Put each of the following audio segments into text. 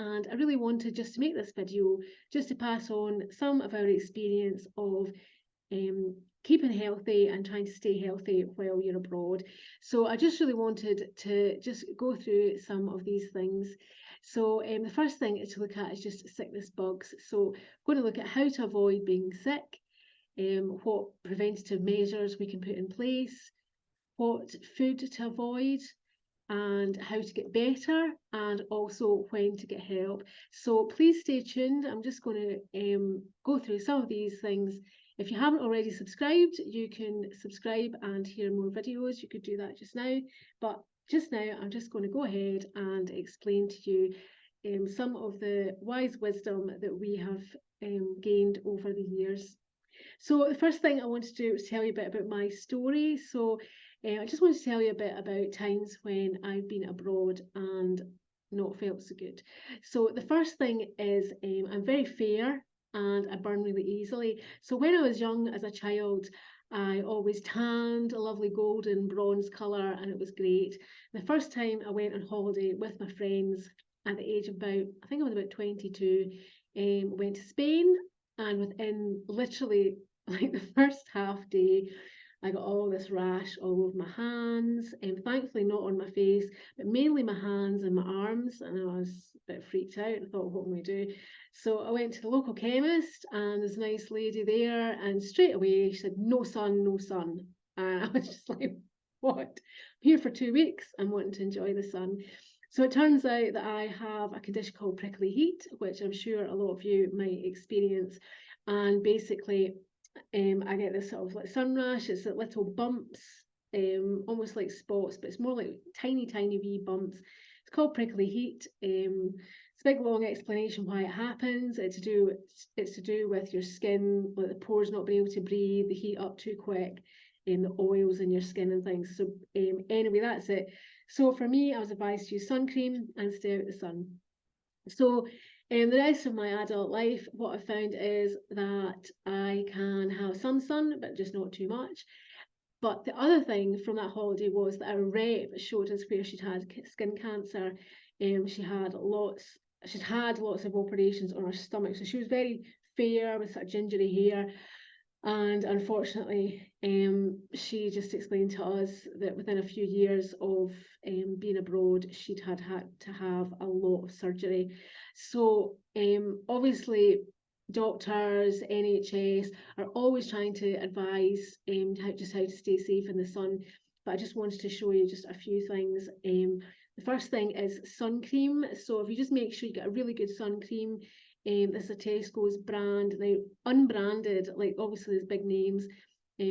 and I really wanted just to make this video just to pass on some of our experience of keeping healthy and trying to stay healthy while you're abroad. So I just really wanted to just go through some of these things. So the first thing to look at is just sickness bugs. So we're going to look at how to avoid being sick, what preventative measures we can put in place, what food to avoid, and how to get better, and also when to get help. So please stay tuned. I'm just going to go through some of these things. If you haven't already subscribed, you can subscribe and hear more videos. You could do that just now, but just now I'm just going to go ahead and explain to you some of the wise wisdom that we have gained over the years. So the first thing I want to do is tell you a bit about my story. So I just want to tell you a bit about times when I've been abroad and not felt so good. So the first thing is I'm very fair and I burn really easily. So when I was young as a child, I always tanned a lovely golden bronze colour and it was great. The first time I went on holiday with my friends at the age of about, I think I was about 22, went to Spain, and within literally like the first half day, I got all this rash all over my hands, and thankfully not on my face, but mainly my hands and my arms. And I was a bit freaked out. I thought, what am I do? So I went to the local chemist, and there's a nice lady there, and straight away she said, no sun, no sun. And I was just like, what? I'm here for 2 weeks. I'm wanting to enjoy the sun. So it turns out that I have a condition called prickly heat, which I'm sure a lot of you might experience. And basically, I get this sort of like sun rash. It's like little bumps, almost like spots, but it's more like tiny, tiny wee bumps. It's called prickly heat. It's a big long explanation why it happens. It's to do with your skin, like the pores not being able to breathe, the heat up too quick, and the oils in your skin and things. So anyway, that's it. So for me, I was advised to use sun cream and stay out the sun. So the rest of my adult life, what I found is that I can have some sun, but just not too much. But the other thing from that holiday was that a rep showed us where she'd had skin cancer. She'd had lots of operations on her stomach, so she was very fair with sort of gingery hair. And unfortunately, she just explained to us that within a few years of being abroad, she'd had to have a lot of surgery. So obviously, doctors, NHS are always trying to advise how to stay safe in the sun. But I just wanted to show you just a few things. The first thing is sun cream. So if you just make sure you get a really good sun cream. This is a Tesco's brand. Now, unbranded, like obviously there's big names.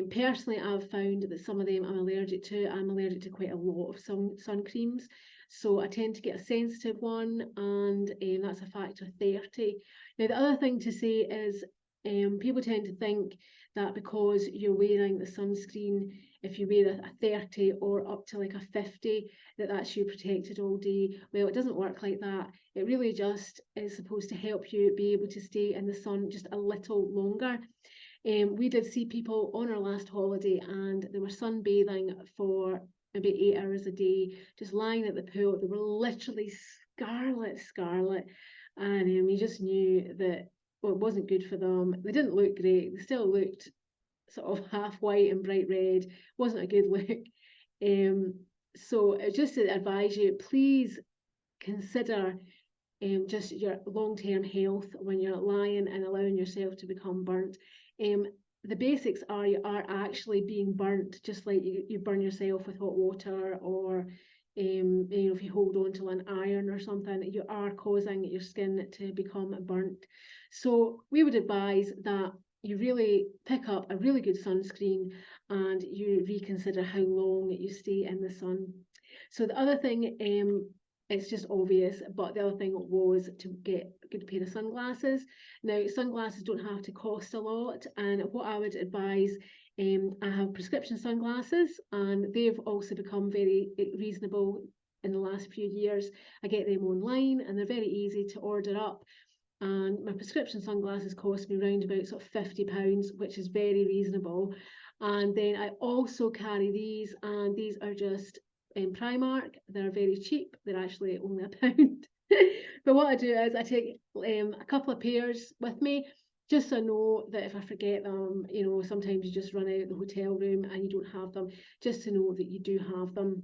Personally, I've found that some of them I'm allergic to. I'm allergic to quite a lot of some sun creams. So I tend to get a sensitive one, and that's a factor of 30. Now, the other thing to say is people tend to think that because you're wearing the sunscreen, if you wear a 30 or up to like a 50, that's you protected all day. Well, it doesn't work like that. It really just is supposed to help you be able to stay in the sun just a little longer. We did see people on our last holiday and they were sunbathing for maybe 8 hours a day, just lying at the pool. They were literally scarlet. And you just knew that, well, it wasn't good for them. They didn't look great. They still looked sort of half white and bright red. Wasn't a good look. So just to advise you, please consider just your long-term health when you're lying and allowing yourself to become burnt. The basics are you are actually being burnt, just like you burn yourself with hot water, or if you hold on to an iron or something, you are causing your skin to become burnt. So we would advise that you really pick up a really good sunscreen and you reconsider how long you stay in the sun. So the other thing, it's just obvious, but the other thing was to get a good pair of sunglasses. Now, sunglasses don't have to cost a lot, and what I would advise, I have prescription sunglasses, and they've also become very reasonable in the last few years. I get them online, and they're very easy to order up. And my prescription sunglasses cost me around about sort of £50, which is very reasonable. And then I also carry these, and these are just Primark. They're very cheap. They're actually only £1. But what I do is I take a couple of pairs with me, just so I know that if I forget them, sometimes you just run out of the hotel room and you don't have them, just to know that you do have them.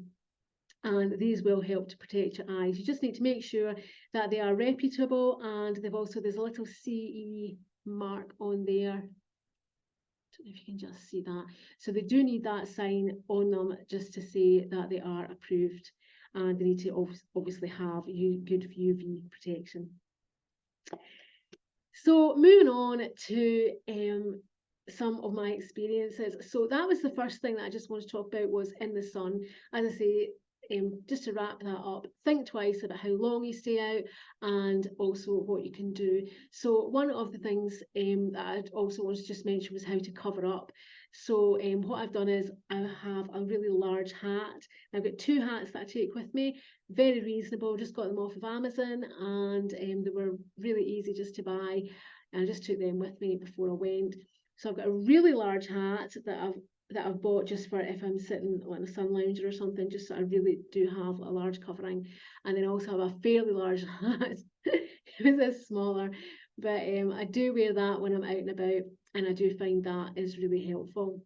And these will help to protect your eyes. You just need to make sure that they are reputable, and there's a little CE mark on there. Don't know if you can just see that. So they do need that sign on them just to say that they are approved, and they need to obviously have good UV protection. So moving on to some of my experiences. So that was the first thing that I just wanted to talk about, was in the sun. As I say, just to wrap that up, think twice about how long you stay out and also what you can do. So one of the things that I'd also wanted to just mention was how to cover up. So what I've done is I have a really large hat. I've got 2 hats that I take with me, very reasonable, just got them off of Amazon, and they were really easy just to buy, and I just took them with me before I went. So I've got a really large hat that I've bought just for if I'm sitting on a sun lounger or something, just so I really do have a large covering. And then I also have a fairly large hat. It was smaller, but I do wear that when I'm out and about, and I do find that is really helpful.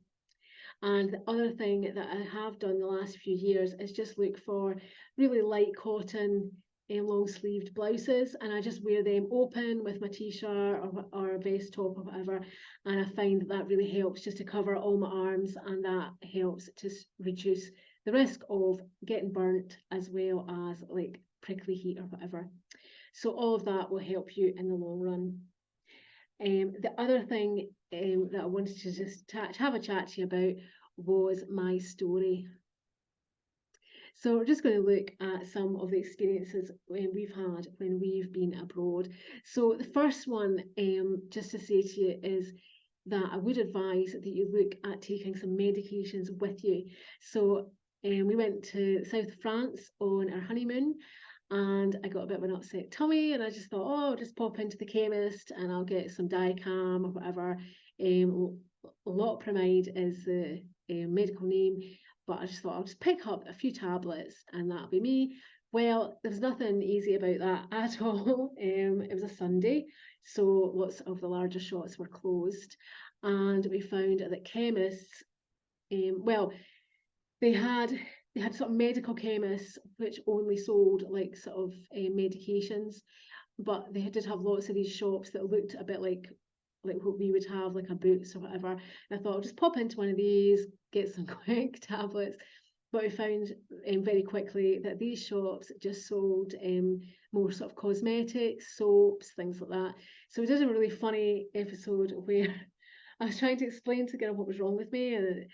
And the other thing that I have done the last few years is just look for really light cotton long sleeved blouses, and I just wear them open with my t-shirt or a vest top or whatever, and I find that really helps just to cover all my arms, and that helps to reduce the risk of getting burnt, as well as like prickly heat or whatever. So all of that will help you in the long run. The other thing that I wanted to just have a chat to you about was my story. So we're just going to look at some of the experiences we've had when we've been abroad. So the first one, just to say to you, is that I would advise that you look at taking some medications with you. So we went to south of France on our honeymoon, and I got a bit of an upset tummy, and I just thought, oh, I'll just pop into the chemist and I'll get some Dicam or whatever. Loperamide is the medical name, but I just thought I'll just pick up a few tablets and that'll be me. Well, there was nothing easy about that at all. It was a Sunday, so lots of the larger shops were closed, and we found that chemists, they had sort of medical chemists which only sold like sort of medications, but they did have lots of these shops that looked a bit like what we would have, like a Boots or whatever. And I thought I'll just pop into one of these, get some quick tablets. But we found very quickly that these shops just sold more sort of cosmetics, soaps, things like that. So we did a really funny episode where I was trying to explain to the girl what was wrong with me, and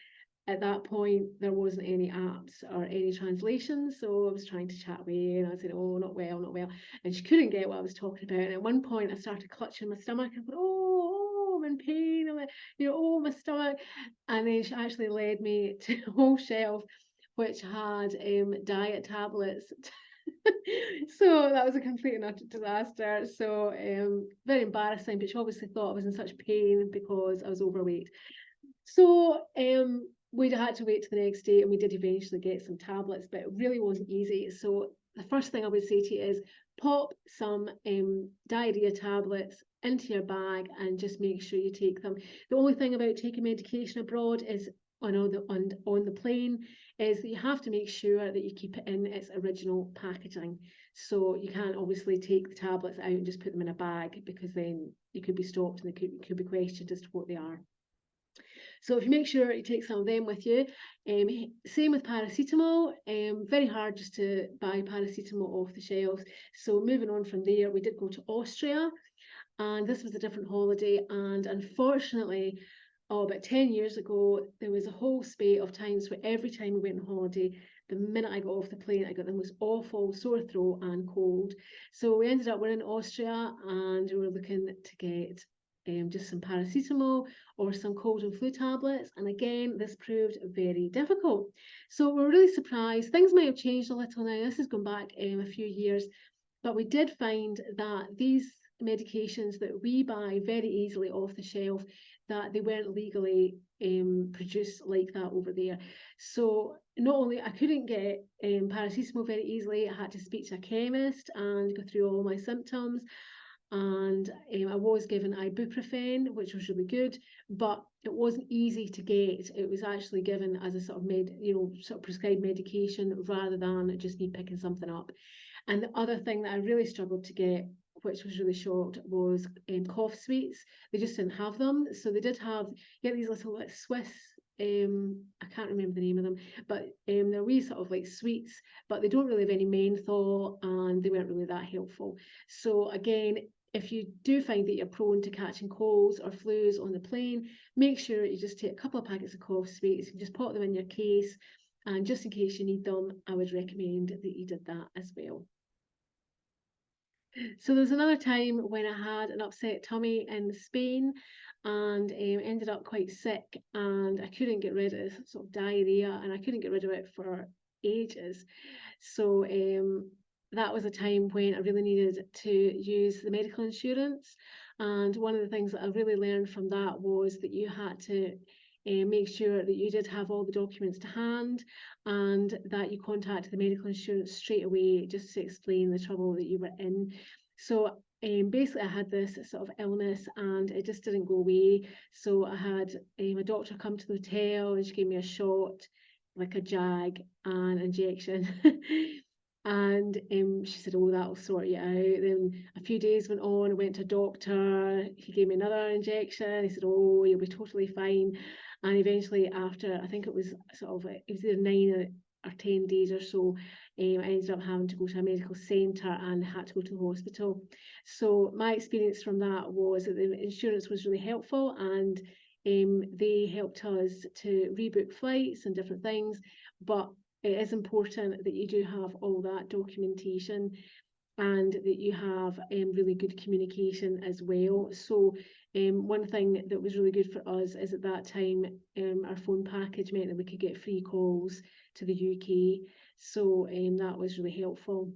at that point there wasn't any apps or any translations, so I was trying to chat away, and I said, oh, not well, not well, and she couldn't get what I was talking about. And at one point I started clutching my stomach and thought, oh, I'm in pain, I'm like, oh, my stomach. And then she actually led me to a whole shelf which had diet tablets. So that was a complete and utter disaster. So very embarrassing, but she obviously thought I was in such pain because I was overweight. So we had to wait to the next day, and we did eventually get some tablets, but it really wasn't easy. So the first thing I would say to you is pop some diarrhea tablets into your bag and just make sure you take them. The only thing about taking medication abroad is on the plane is that you have to make sure that you keep it in its original packaging. So you can't obviously take the tablets out and just put them in a bag, because then you could be stopped and they could be questioned as to what they are. So if you make sure you take some of them with you. Same with paracetamol. Very hard just to buy paracetamol off the shelves. So moving on from there, we did go to Austria, and this was a different holiday. And unfortunately, about 10 years ago, there was a whole spate of times where every time we went on holiday, the minute I got off the plane, I got the most awful sore throat and cold. So we ended up, we're in Austria, and we were looking to get just some paracetamol or some cold and flu tablets. And again, this proved very difficult. So we're really surprised. Things might have changed a little now. This has gone back a few years, but we did find that these medications that we buy very easily off the shelf, that they weren't legally produce like that over there. So not only I couldn't get paracetamol very easily, I had to speak to a chemist and go through all my symptoms. And I was given ibuprofen, which was really good, but it wasn't easy to get. It was actually given as a sort of sort of prescribed medication rather than just me picking something up. And the other thing that I really struggled to get, which was really shocked, was cough sweets. They just didn't have them. So they did have, you get these little like Swiss, I can't remember the name of them, but they're wee sort of like sweets, but they don't really have any menthol and they weren't really that helpful. So again, if you do find that you're prone to catching colds or flus on the plane, make sure you just take a couple of packets of cough sweets and just pop them in your case. And just in case you need them, I would recommend that you did that as well. So there was another time when I had an upset tummy in Spain and ended up quite sick, and I couldn't get rid of sort of diarrhea, and I couldn't get rid of it for ages. So that was a time when I really needed to use the medical insurance. And one of the things that I really learned from that was that you had to make sure that you did have all the documents to hand and that you contacted the medical insurance straight away just to explain the trouble that you were in. So basically, I had this sort of illness and it just didn't go away. So I had a doctor come to the hotel and she gave me a shot, like a jag, and injection. And she said, "Oh, that'll sort you out." Then a few days went on. I went to a doctor. He gave me another injection. He said, "Oh, you'll be totally fine." And eventually, after I think it was sort of it was either 9 or 10 days or so, I ended up having to go to a medical centre and had to go to the hospital. So my experience from that was that the insurance was really helpful and they helped us to rebook flights and different things. But it is important that you do have all that documentation and that you have really good communication as well. So one thing that was really good for us is at that time our phone package meant that we could get free calls to the UK. So that was really helpful.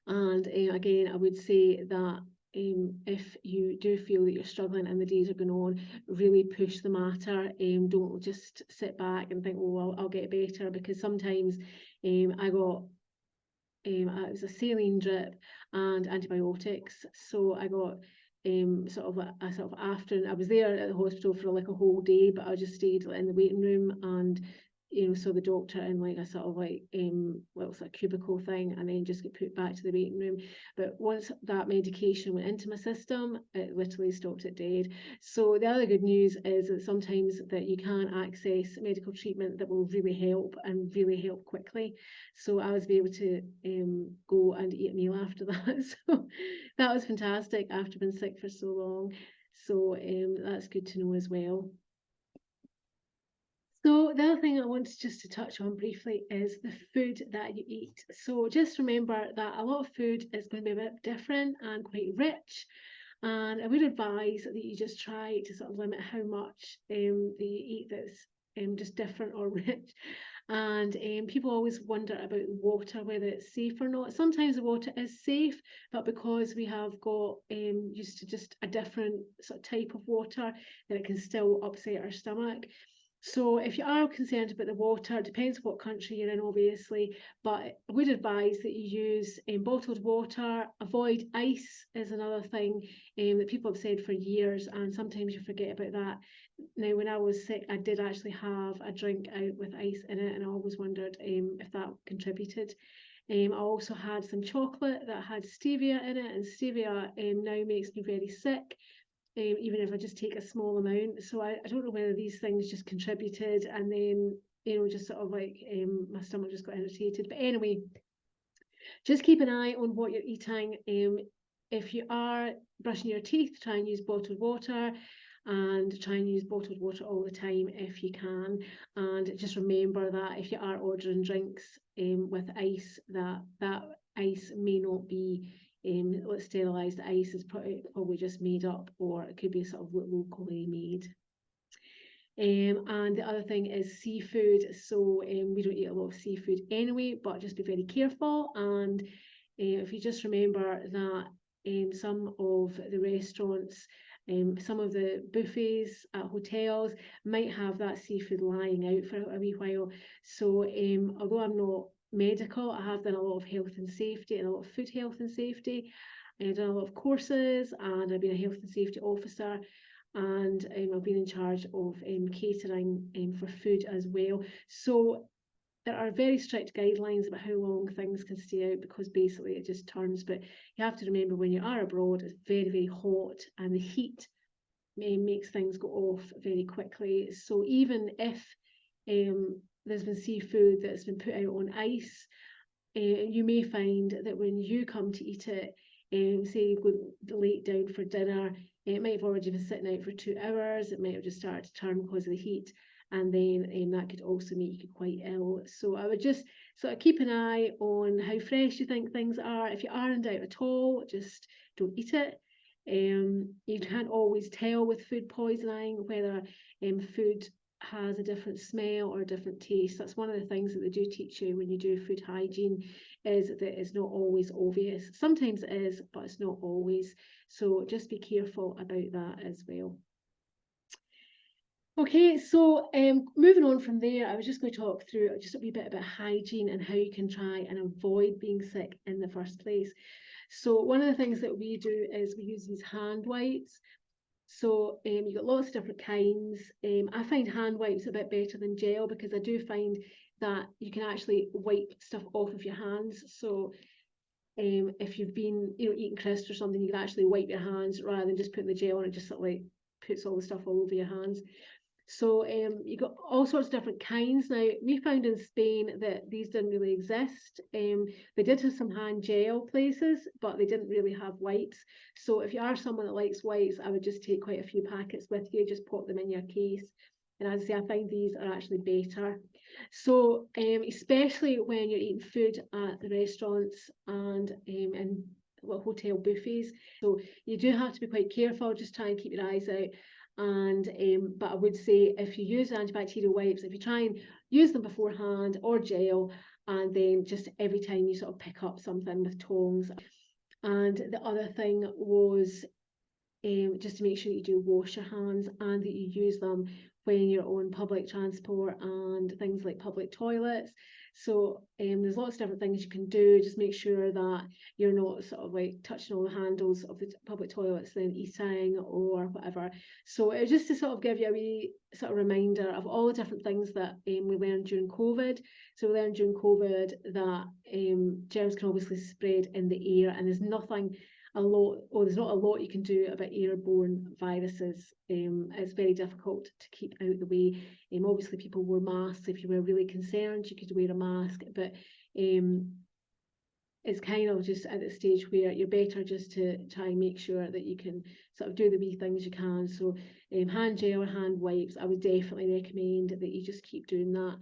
And again, I would say that if you do feel that you're struggling and the days are going on, really push the matter. Don't just sit back and think, oh, I'll get better, because sometimes I got it was a saline drip and antibiotics. So I got sort of a sort of after. I was there at the hospital for like a whole day, but I just stayed in the waiting room and saw the doctor in like a sort of like well, it's a cubicle thing, and then just get put back to the waiting room. But once that medication went into my system, it literally stopped it dead. So the other good news is that sometimes that you can access medical treatment that will really help and really help quickly. So I was able to go and eat a meal after that. So that was fantastic after being sick for so long. So that's good to know as well. So the other thing I wanted just to touch on briefly is the food that you eat. So just remember that a lot of food is going to be a bit different and quite rich. And I would advise that you just try to sort of limit how much that you eat that's just different or rich. And people always wonder about water, whether it's safe or not. Sometimes the water is safe, but because we have got used to just a different sort of type of water, then it can still upset our stomach. So if you are concerned about the water, it depends what country you're in, obviously, but I would advise that you use bottled water. Avoid ice is another thing that people have said for years, and sometimes you forget about that. Now, when I was sick, I did actually have a drink out with ice in it, and I always wondered if that contributed. I also had some chocolate that had stevia in it, and stevia now makes me very sick, even if I just take a small amount. So I don't know whether these things just contributed and then, just sort of like my stomach just got irritated. But anyway, just keep an eye on what you're eating. If you are brushing your teeth, try and use bottled water, and try and use bottled water all the time if you can. And just remember that if you are ordering drinks with ice, that ice may not be sterilised ice, is probably just made up, or it could be sort of locally made. And the other thing is seafood. So we don't eat a lot of seafood anyway, but just be very careful. And if you just remember that some of the restaurants Some of the buffets at hotels might have that seafood lying out for a wee while. So although I'm not medical, I have done a lot of health and safety and a lot of food health and safety. I've done a lot of courses, and I've been a health and safety officer, and I've been in charge of catering for food as well. So there are very strict guidelines about how long things can stay out, because basically it just turns. But you have to remember, when you are abroad, it's very, very hot, and the heat makes things go off very quickly. So even if there's been seafood that's been put out on ice, you may find that when you come to eat it, say you go late down for dinner, it might have already been sitting out for 2 hours. It might have just started to turn because of the heat, and then that could also make you quite ill. So I would just sort of keep an eye on how fresh you think things are. If you are in doubt at all, just don't eat it. You can't always tell with food poisoning whether food has a different smell or a different taste. That's one of the things that they do teach you when you do food hygiene, is that it's not always obvious. Sometimes it is, but it's not always. So just be careful about that as well. Okay, so moving on from there, I was just going to talk through just a wee bit about hygiene and how you can try and avoid being sick in the first place. So one of the things that we do is we use these hand wipes. So you've got lots of different kinds. I find hand wipes a bit better than gel, because I do find that you can actually wipe stuff off of your hands. So if you've been eating crisps or something, you can actually wipe your hands rather than just putting the gel on. It just sort of like puts all the stuff all over your hands. So you've got all sorts of different kinds. Now, we found in Spain that these didn't really exist. They did have some hand gel places, but they didn't really have wipes. So if you are someone that likes wipes, I would just take quite a few packets with you, just pop them in your case. And as I say, I find these are actually better. So especially when you're eating food at the restaurants and hotel buffets. So you do have to be quite careful, just try and keep your eyes out. And but I would say, if you use antibacterial wipes, if you try and use them beforehand, or gel, and then just every time you sort of pick up something with tongs. And the other thing was just to make sure that you do wash your hands, and that you use them when you're on public transport and things like public toilets. So there's lots of different things you can do. Just make sure that you're not sort of like touching all the handles of the public toilets, then eating or whatever. So it was just to sort of give you a wee sort of reminder of all the different things that we learned during COVID. So we learned during COVID that germs can obviously spread in the air, and there's not a lot you can do about airborne viruses. It's very difficult to keep out the way. Obviously, people wore masks. If you were really concerned, you could wear a mask, but it's kind of just at the stage where you're better just to try and make sure that you can sort of do the wee things you can. So hand gel or hand wipes, I would definitely recommend that you just keep doing that.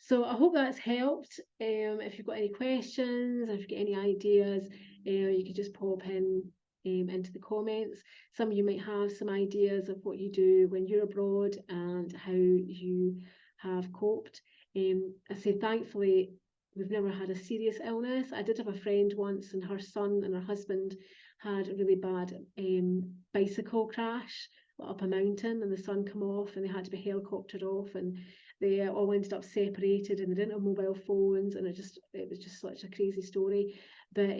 So I hope that's helped. If you've got any questions, if you've got any ideas, you could just pop in into the comments. Some of you might have some ideas of what you do when you're abroad and how you have coped. I say, thankfully, we've never had a serious illness. I did have a friend once, and her son and her husband had a really bad bicycle crash up a mountain, and the son come off, and they had to be helicoptered off, and they all ended up separated, and they didn't have mobile phones, and it was just such a crazy story. But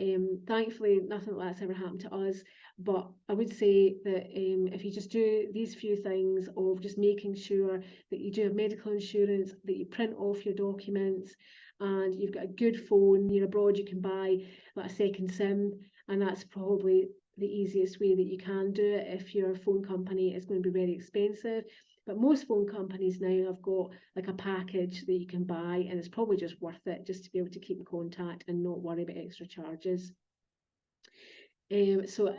thankfully, nothing like that's ever happened to us. But I would say that if you just do these few things of just making sure that you do have medical insurance, that you print off your documents, and you've got a good phone, you're abroad, you can buy like a second SIM, and that's probably the easiest way that you can do it if your phone company is going to be very expensive. But most phone companies now have got like a package that you can buy, and it's probably just worth it just to be able to keep in contact and not worry about extra charges. So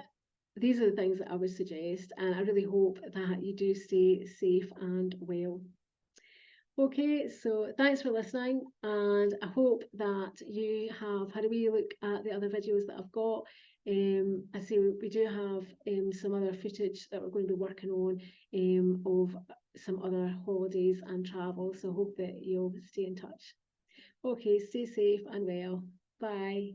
these are the things that I would suggest, and I really hope that you do stay safe and well. Okay, so thanks for listening, and I hope that you have had a wee look at the other videos that I've got. I say we do have some other footage that we're going to be working on of some other holidays and travel, so I hope that you'll stay in touch. Okay, stay safe and well. Bye.